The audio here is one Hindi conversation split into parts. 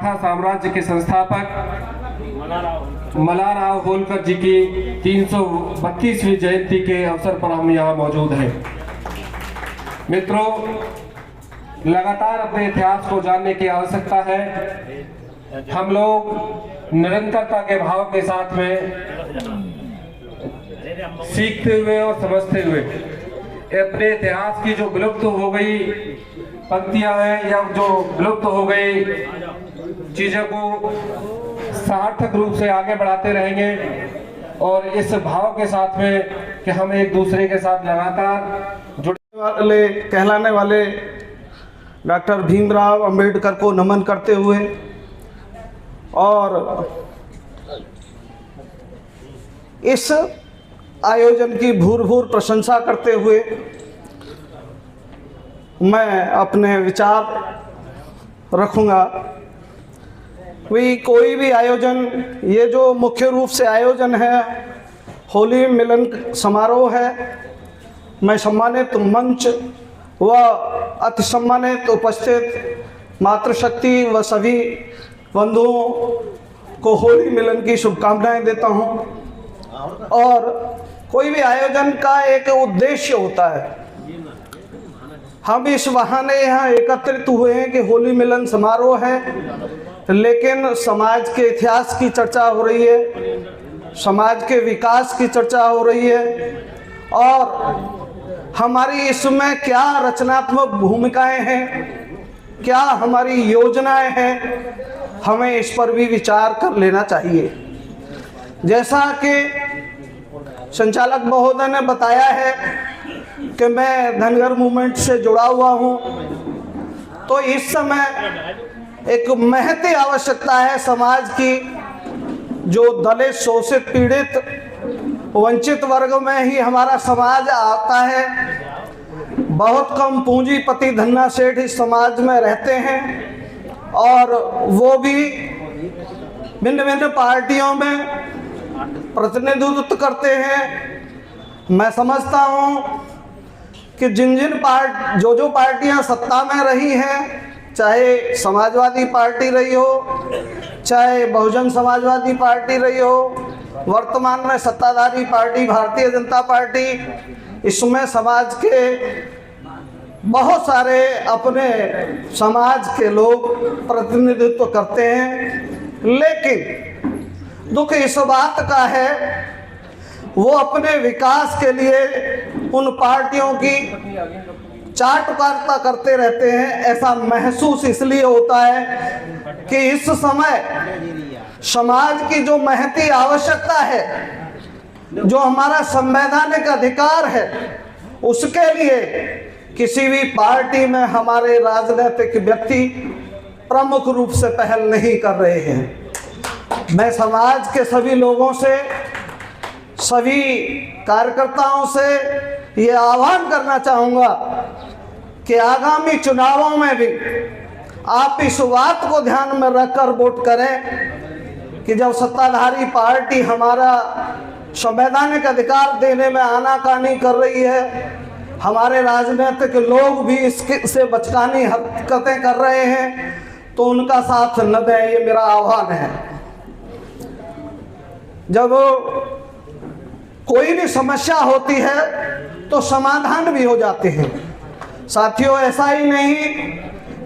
मराठा साम्राज्य के संस्थापक मल्हारराव होलकर जी की 332वीं जयंती के अवसर पर हम यहाँ मौजूद हैं। मित्रों, लगातार अपने इतिहास को जानने की आवश्यकता है। हम लोग निरंतरता के भाव के साथ में सीखते हुए और समझते हुए अपने इतिहास की जो विलुप्त हो गई पंक्तियां हैं या जो विलुप्त हो गई चीजों को सार्थक रूप से आगे बढ़ाते रहेंगे और इस भाव के साथ में कि हम एक दूसरे के साथ लगातार जुड़े वाले कहलाने वाले डॉक्टर भीमराव अंबेडकर को नमन करते हुए और इस आयोजन की भूर प्रशंसा करते हुए मैं अपने विचार रखूंगा। कोई भी आयोजन, ये जो मुख्य रूप से आयोजन है होली मिलन समारोह है, मैं सम्मानित मंच व अति सम्मानित उपस्थित मातृशक्ति व सभी बंधुओं को होली मिलन की शुभकामनाएं देता हूं। और कोई भी आयोजन का एक उद्देश्य होता है। हम इस बहाने यहाँ एकत्रित हुए हैं कि होली मिलन समारोह है, लेकिन समाज के इतिहास की चर्चा हो रही है, समाज के विकास की चर्चा हो रही है और हमारी इसमें क्या रचनात्मक भूमिकाएं हैं, क्या हमारी योजनाएं हैं, हमें इस पर भी विचार कर लेना चाहिए। जैसा कि संचालक महोदय ने बताया है कि मैं धनगर मूवमेंट से जुड़ा हुआ हूं, तो इस समय एक महती आवश्यकता है समाज की, जो दलित, शोषित, पीड़ित, वंचित वर्ग में ही हमारा समाज आता है। बहुत कम पूंजीपति धन्ना सेठ इस समाज में रहते हैं और वो भी भिन्न भिन्न पार्टियों में प्रतिनिधित्व करते हैं। मैं समझता हूं कि जो पार्टियां सत्ता में रही हैं, चाहे समाजवादी पार्टी रही हो, चाहे बहुजन समाजवादी पार्टी रही हो, वर्तमान में सत्ताधारी पार्टी भारतीय जनता पार्टी, इसमें समाज के बहुत सारे अपने समाज के लोग प्रतिनिधित्व करते हैं। लेकिन दुख इस बात का है, वो अपने विकास के लिए उन पार्टियों की चाटुकारिता करते रहते हैं। ऐसा महसूस इसलिए होता है कि इस समय समाज की जो महती आवश्यकता है, जो हमारा संवैधानिक अधिकार है, उसके लिए किसी भी पार्टी में हमारे राजनीतिक व्यक्ति प्रमुख रूप से पहल नहीं कर रहे हैं। मैं समाज के सभी लोगों से, सभी कार्यकर्ताओं से ये आह्वान करना चाहूँगा कि आगामी चुनावों में भी आप इस बात को ध्यान में रखकर वोट करें कि जब सत्ताधारी पार्टी हमारा संवैधानिक अधिकार देने में आनाकानी कर रही है, हमारे राजनीतिक लोग भी इससे बचकानी हरकतें कर रहे हैं, तो उनका साथ न दें, ये मेरा आह्वान है। जब कोई भी समस्या होती है तो समाधान भी हो जाते हैं। साथियों, ऐसा ही नहीं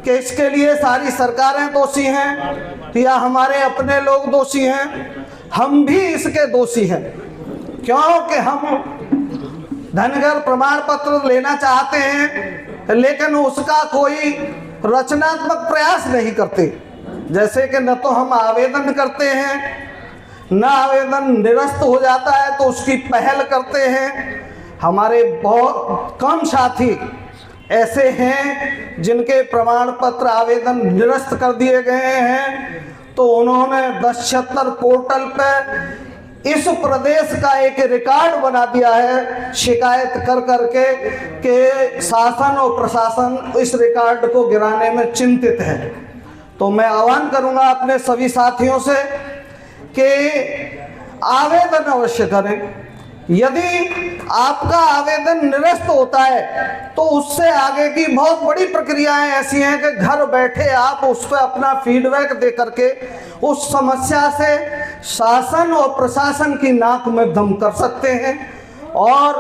कि इसके लिए सारी सरकारें दोषी हैं या हमारे अपने लोग दोषी हैं, हम भी इसके दोषी हैं, क्योंकि हम धनगर प्रमाण पत्र लेना चाहते हैं लेकिन उसका कोई रचनात्मक प्रयास नहीं करते। जैसे कि न तो हम आवेदन करते हैं, न आवेदन निरस्त हो जाता है तो उसकी पहल करते हैं। हमारे बहुत कम साथी ऐसे हैं जिनके प्रमाण पत्र आवेदन निरस्त कर दिए गए हैं, तो उन्होंने 1076 पोर्टल पर इस प्रदेश का एक रिकॉर्ड बना दिया है, शिकायत कर करके कि शासन और प्रशासन इस रिकॉर्ड को गिराने में चिंतित है। तो मैं आह्वान करूंगा अपने सभी साथियों से कि आवेदन अवश्य करें। यदि आपका आवेदन निरस्त होता है तो उससे आगे की बहुत बड़ी प्रक्रियाएं ऐसी हैं कि घर बैठे आप उस पर अपना फीडबैक दे करके उस समस्या से शासन और प्रशासन की नाक में दम कर सकते हैं। और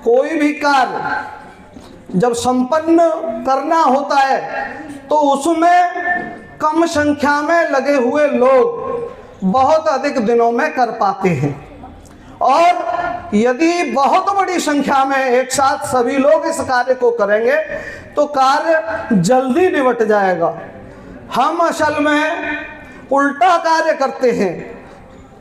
कोई भी कार्य जब संपन्न करना होता है तो उसमें कम संख्या में लगे हुए लोग बहुत अधिक दिनों में कर पाते हैं, और यदि बहुत बड़ी संख्या में एक साथ सभी लोग इस कार्य को करेंगे तो कार्य जल्दी निपट जाएगा। हम असल में उल्टा कार्य करते हैं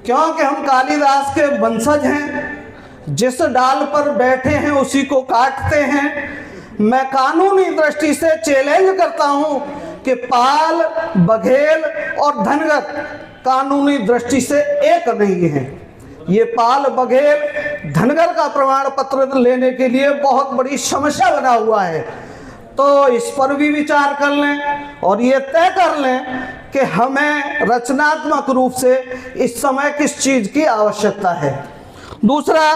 क्योंकि हम कालिदास के वंशज हैं। जिस डाल पर बैठे हैं उसी को काटते हैं। मैं कानूनी दृष्टि से चैलेंज करता हूं कि पाल, बघेल और धनगर कानूनी दृष्टि से एक नहीं है। ये पाल, बघेल, धनगर का प्रमाण पत्र लेने के लिए बहुत बड़ी समस्या बना हुआ है। तो इस पर भी विचार कर लें और ये तय कर लें कि हमें रचनात्मक रूप से इस समय किस चीज़ की आवश्यकता है। दूसरा,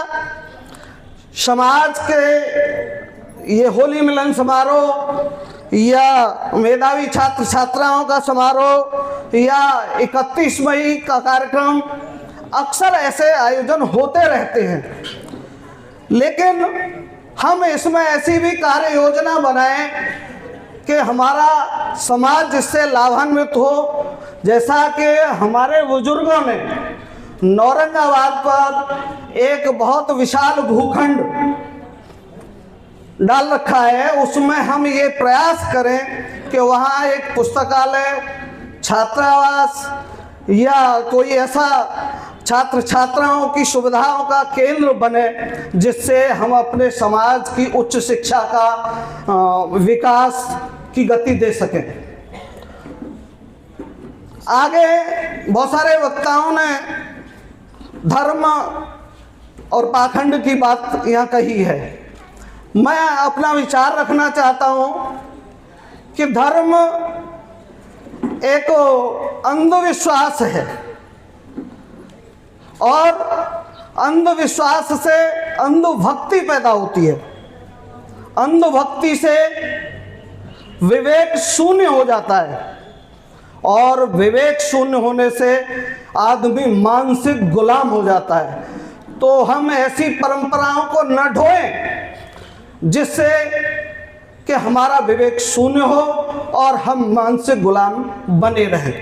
समाज के ये होली मिलन समारोह या मेधावी छात्र छात्राओं का समारोह या 31 मई का कार्यक्रम, अक्सर ऐसे आयोजन होते रहते हैं, लेकिन हम इसमें ऐसी भी कार्य योजना बनाएं कि हमारा समाज इससे लाभान्वित हो। जैसा कि हमारे बुजुर्गों ने नौरंगाबाद पर एक बहुत विशाल भूखंड डाल रखा है, उसमें हम ये प्रयास करें कि वहाँ एक पुस्तकालय, छात्रावास या कोई ऐसा छात्र छात्राओं की सुविधाओं का केंद्र बने जिससे हम अपने समाज की उच्च शिक्षा का विकास की गति दे सकें। आगे बहुत सारे वक्ताओं ने धर्म और पाखंड की बात यहाँ कही है। मैं अपना विचार रखना चाहता हूँ कि धर्म एक अंधविश्वास है और अंधविश्वास से अंधभक्ति पैदा होती है। अंधभक्ति से विवेक शून्य हो जाता है और विवेक शून्य होने से आदमी मानसिक गुलाम हो जाता है। तो हम ऐसी परंपराओं को न ढोएं जिससे कि हमारा विवेक शून्य हो और हम मानसिक गुलाम बने रहें।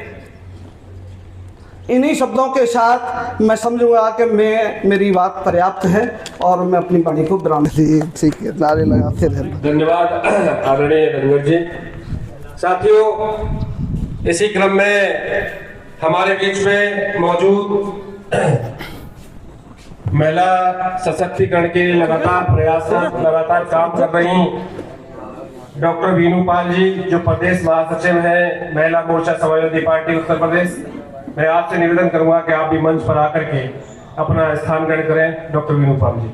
इन्हीं शब्दों के साथ मैं समझूंगा कि मेरी बात पर्याप्त है और मैं अपनी वाणी को विराम ठीक है, नारे लगाते रहना। धन्यवाद आदरणीय धनगर जी। साथियों, इसी क्रम में हमारे बीच में मौजूद महिला सशक्तिकरण के लगातार प्रयासरत, लगातार काम कर रही डॉक्टर वीनू पाल जी, जो प्रदेश महासचिव है महिला मोर्चा समाजवादी पार्टी उत्तर प्रदेश, मैं आपसे निवेदन करूंगा कि आप भी मंच पर आकर के अपना स्थान ग्रहण करें। डॉक्टर वीनू पाल जी।